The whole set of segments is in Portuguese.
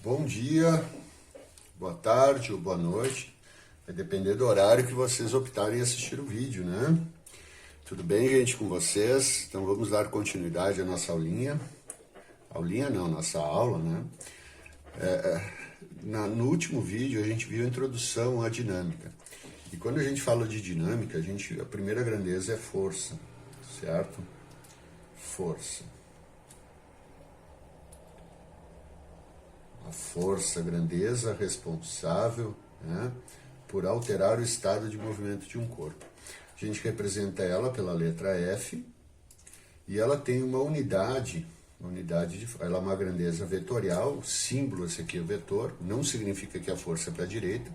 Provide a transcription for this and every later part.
Bom dia, boa tarde ou boa noite. Vai depender do horário que vocês optarem em assistir o vídeo, né? Tudo bem, gente, com vocês? Então vamos dar continuidade à nossa aulinha. Aulinha não, nossa aula, né? No último vídeo a gente viu a introdução à dinâmica. E quando a gente fala de dinâmica, a primeira grandeza é força, certo? Força. A força, a grandeza responsável, né, por alterar o estado de movimento de um corpo. A gente representa ela pela letra F e ela tem uma unidade ela é uma grandeza vetorial, o símbolo, esse aqui é o vetor, não significa que a força é para a direita,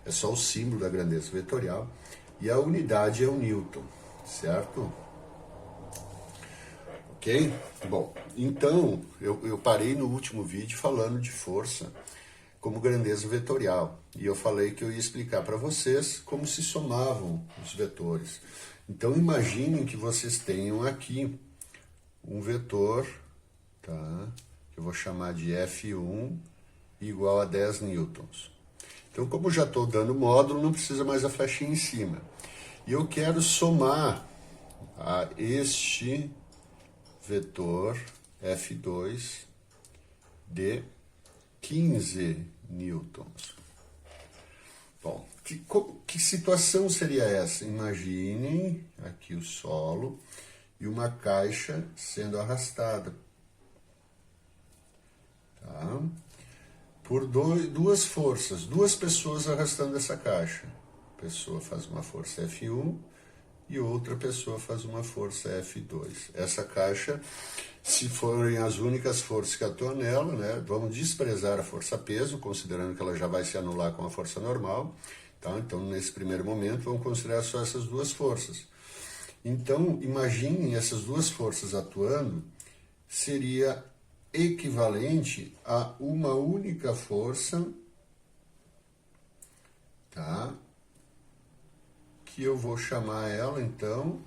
é só o símbolo da grandeza vetorial, e a unidade é o Newton, certo? Ok? Bom, então, eu parei no último vídeo falando de força como grandeza vetorial. E eu falei que eu ia explicar para vocês como se somavam os vetores. Então, imaginem que vocês tenham aqui um vetor, tá? Que eu vou chamar de F1 igual a 10 newtons. Então, como já estou dando módulo, não precisa mais a flechinha em cima. E eu quero somar a este vetor F2 de 15 newtons. Bom, que situação seria essa? Imaginem aqui o solo e uma caixa sendo arrastada, tá? Por duas forças, duas pessoas arrastando essa caixa. A pessoa faz uma força F1 e outra pessoa faz uma força F2. Essa caixa, se forem as únicas forças que atuam nela, né, vamos desprezar a força-peso, considerando que ela já vai se anular com a força normal. Tá? Então, nesse primeiro momento, vamos considerar só essas duas forças. Então, imaginem essas duas forças atuando, seria equivalente a uma única força, tá? Que eu vou chamar ela, então,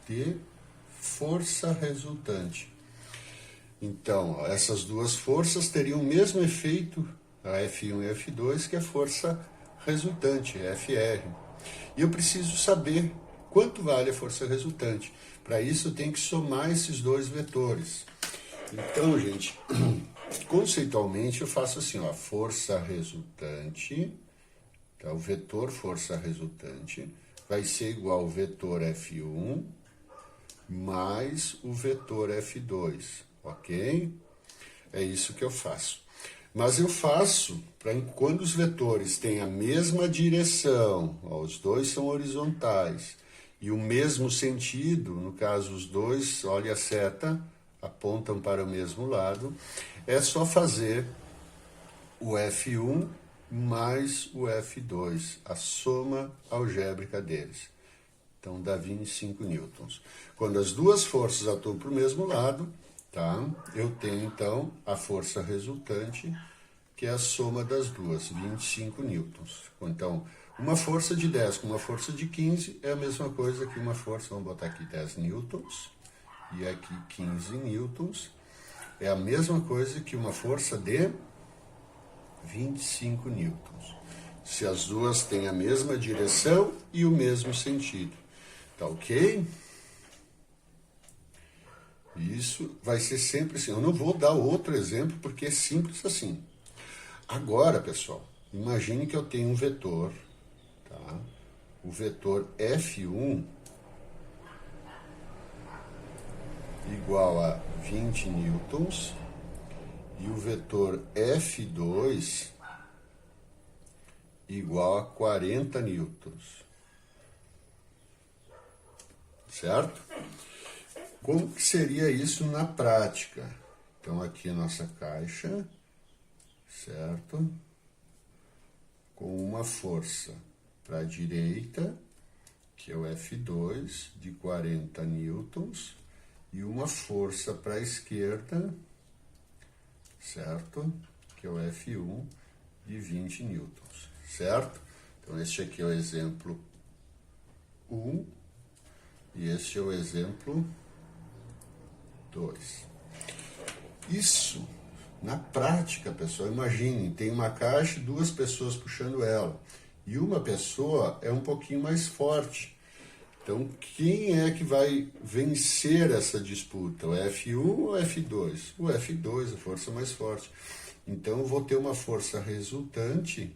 de força resultante. Então, ó, essas duas forças teriam o mesmo efeito, a F1 e a F2, que a força resultante, FR. E eu preciso saber quanto vale a força resultante. Para isso, eu tenho que somar esses dois vetores. Então, gente, conceitualmente, eu faço assim, ó, força resultante... Então, o vetor força resultante vai ser igual ao vetor F1 mais o vetor F2, ok? É isso que eu faço. Mas eu faço para quando os vetores têm a mesma direção, ó, os dois são horizontais, e o mesmo sentido, no caso os dois, olha a seta, apontam para o mesmo lado, é só fazer o F1 mais o F2, a soma algébrica deles. Então, dá 25 newtons. Quando as duas forças atuam para o mesmo lado, tá? Eu tenho, então, a força resultante, que é a soma das duas, 25 newtons. Então, uma força de 10 com uma força de 15 é a mesma coisa que uma força, vamos botar aqui 10 newtons, e aqui 15 newtons, é a mesma coisa que uma força de 25 newtons. Se as duas têm a mesma direção e o mesmo sentido. Tá ok? Isso vai ser sempre assim. Eu não vou dar outro exemplo porque é simples assim. Agora, pessoal, imagine que eu tenho um vetor, tá? O vetor F1 igual a 20 newtons e o vetor F2 igual a 40 newtons. Certo? Como que seria isso na prática? Então, aqui a nossa caixa, certo? Com uma força para a direita, que é o F2, de 40 newtons, e uma força para a esquerda, certo? Que é o F1 de 20 newtons, certo? Então, este aqui é o exemplo 1 e este é o exemplo 2. Isso Na prática, pessoal, imagine, tem uma caixa e duas pessoas puxando ela. E uma pessoa é um pouquinho mais forte. Então, quem é que vai vencer essa disputa? O F1 ou o F2? O F2, a força mais forte. Então, eu vou ter uma força resultante,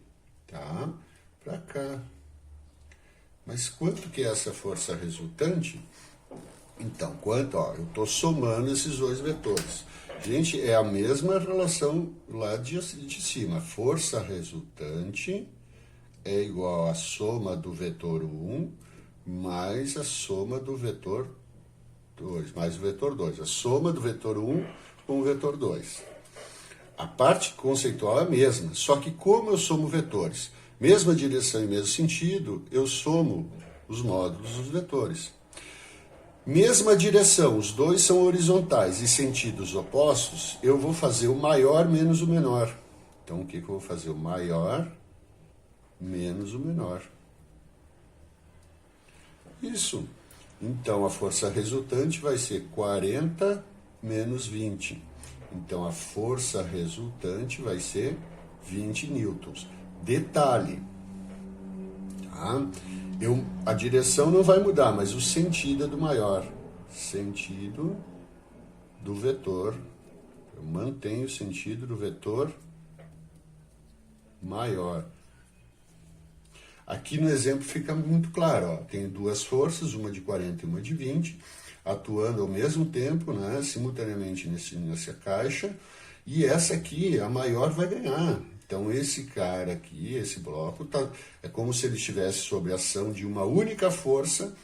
tá? Para cá. Mas quanto que é essa força resultante? Então, quanto? Ó, eu estou somando esses dois vetores. Gente, é a mesma relação lá de cima. Força resultante é igual à soma do vetor 1 mais a soma do vetor 2, mais o vetor 2. A soma do vetor 1 com o vetor 2. A parte conceitual é a mesma, só que como eu somo vetores, mesma direção e mesmo sentido, eu somo os módulos dos vetores. Mesma direção, os dois são horizontais e sentidos opostos, eu vou fazer o maior menos o menor. Então, o que eu vou fazer? O maior menos o menor. Isso. Então, a força resultante vai ser 40 menos 20. Então, a força resultante vai ser 20 newtons. Detalhe, tá? A direção não vai mudar, mas o sentido é do maior. Sentido do vetor. Eu mantenho o sentido do vetor maior. Aqui no exemplo fica muito claro, ó, tem duas forças, uma de 40 e uma de 20, atuando ao mesmo tempo, né, simultaneamente nessa caixa, e essa aqui, a maior, vai ganhar. Então esse cara aqui, esse bloco, é como se ele estivesse sob a ação de uma única força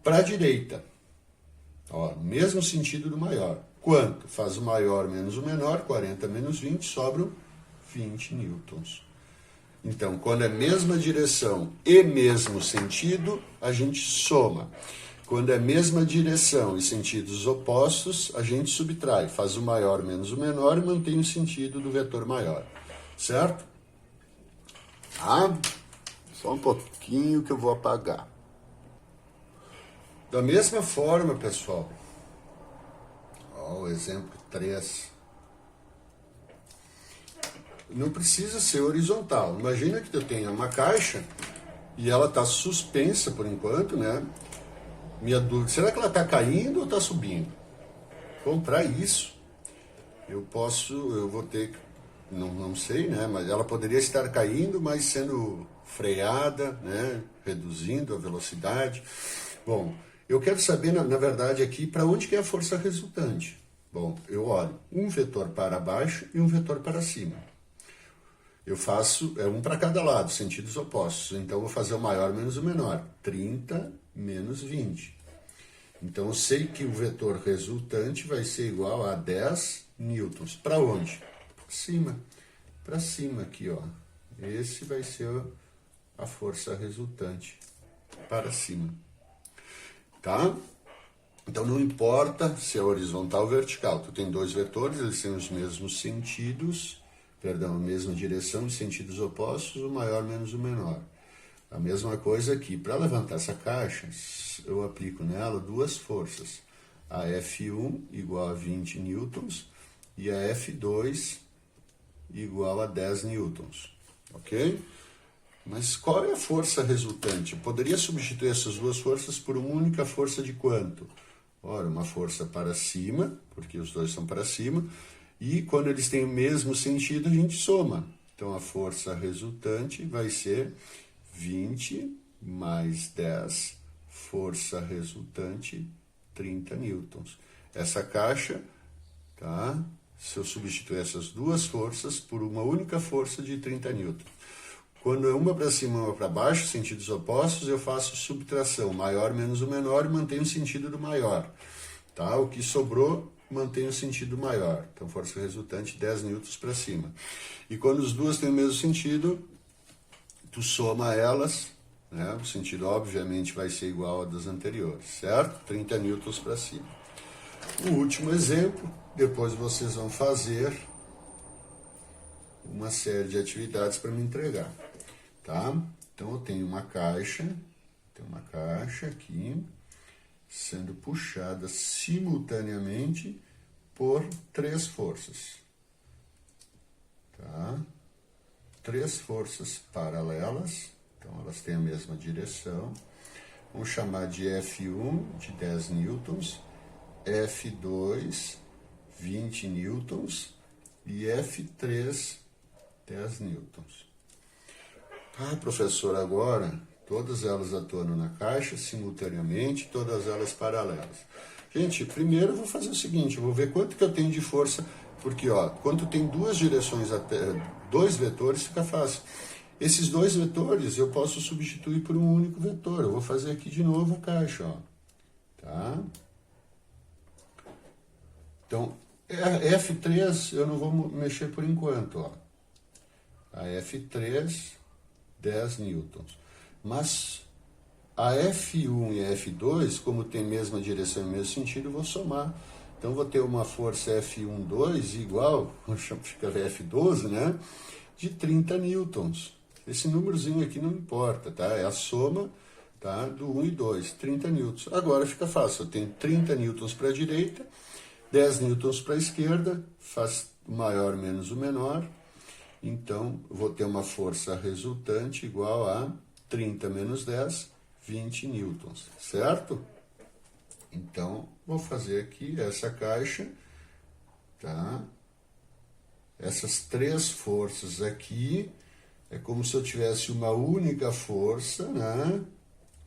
para a direita. Ó, mesmo sentido do maior. Quanto? Faz o maior menos o menor, 40 menos 20, sobram 20 newtons. Então, quando é mesma direção e mesmo sentido, a gente soma. Quando é mesma direção e sentidos opostos, a gente subtrai. Faz o maior menos o menor e mantém o sentido do vetor maior. Certo? Ah, só um pouquinho que eu vou apagar. Da mesma forma, pessoal, ó, o exemplo 3. Não precisa ser horizontal. Imagina que eu tenha uma caixa e ela está suspensa por enquanto, né? Minha dúvida, será que ela está caindo ou está subindo? Bom, para isso, eu vou ter, não sei, né? Mas ela poderia estar caindo, mas sendo freada, né? Reduzindo a velocidade. Bom, eu quero saber, na verdade, aqui, para onde que é a força resultante. Bom, eu olho um vetor para baixo e um vetor para cima. Eu faço, um para cada lado, sentidos opostos. Então, eu vou fazer o maior menos o menor. 30 menos 20. Então, eu sei que o vetor resultante vai ser igual a 10 newtons. Para onde? Para cima. Para cima aqui, ó. Esse vai ser a força resultante. Para cima. Tá? Então, não importa se é horizontal ou vertical. Tu tem dois vetores, eles têm os mesmos sentidos, a mesma direção, sentidos opostos, o maior menos o menor. A mesma coisa aqui, para levantar essa caixa, eu aplico nela duas forças. A F1 igual a 20 newtons e a F2 igual a 10 newtons, ok? Mas qual é a força resultante? Eu poderia substituir essas duas forças por uma única força de quanto? Ora, uma força para cima, porque os dois são para cima, e quando eles têm o mesmo sentido, a gente soma. Então, a força resultante vai ser 20 mais 10, força resultante, 30 newtons. Essa caixa, tá? Se eu substituir essas duas forças por uma única força de 30 newtons. Quando é uma para cima e uma para baixo, sentidos opostos, eu faço subtração, maior menos o menor, e mantenho o sentido do maior. Tá? O que sobrou, mantém o sentido maior. Então, força resultante, 10 newtons para cima. E quando as duas têm o mesmo sentido, tu soma elas, né? O sentido, obviamente, vai ser igual ao das anteriores, certo? 30 newtons para cima. O último exemplo, depois vocês vão fazer uma série de atividades para me entregar, tá? Então, eu tenho uma caixa, aqui, sendo puxada simultaneamente por três forças. tá? 3 forças paralelas, então elas têm a mesma direção. Vamos chamar de F1 de 10 newtons, F2 20 newtons e F3 10 newtons. Ah, professor, agora todas elas atuando na caixa simultaneamente, todas elas paralelas. Gente, primeiro eu vou fazer o seguinte, eu vou ver quanto que eu tenho de força, porque ó, quando tem duas direções, dois vetores, fica fácil. Esses dois vetores eu posso substituir por um único vetor. Eu vou fazer aqui de novo a caixa, ó. Tá? Então, a F3 eu não vou mexer por enquanto, ó. A F3, 10 newtons. Mas a F1 e a F2, como tem mesma direção e mesmo sentido, eu vou somar. Então, vou ter uma força F1,2 igual, fica F12, né? De 30 newtons. Esse númerozinho aqui não importa, tá? É a soma, tá? Do 1 e 2, 30 newtons. Agora fica fácil, eu tenho 30 newtons para a direita, 10 newtons para a esquerda, faz o maior menos o menor. Então, vou ter uma força resultante igual a 30 menos 10, 20 newtons, certo? Então, vou fazer aqui essa caixa, tá? Essas 3 forças aqui, é como se eu tivesse uma única força, né?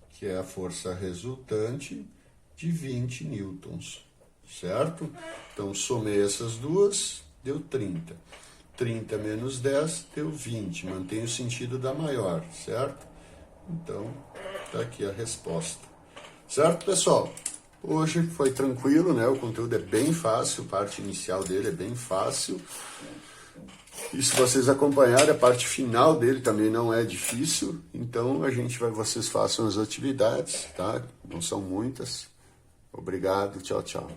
Que é a força resultante de 20 newtons, certo? Então, somei essas duas, deu 30. 30 menos 10 deu 20, mantém o sentido da maior, certo? Então, tá aqui a resposta. Certo, pessoal? Hoje foi tranquilo, né? O conteúdo é bem fácil, a parte inicial dele é bem fácil. E se vocês acompanharem, a parte final dele também não é difícil. Então, vocês façam as atividades, tá? Não são muitas. Obrigado, tchau, tchau.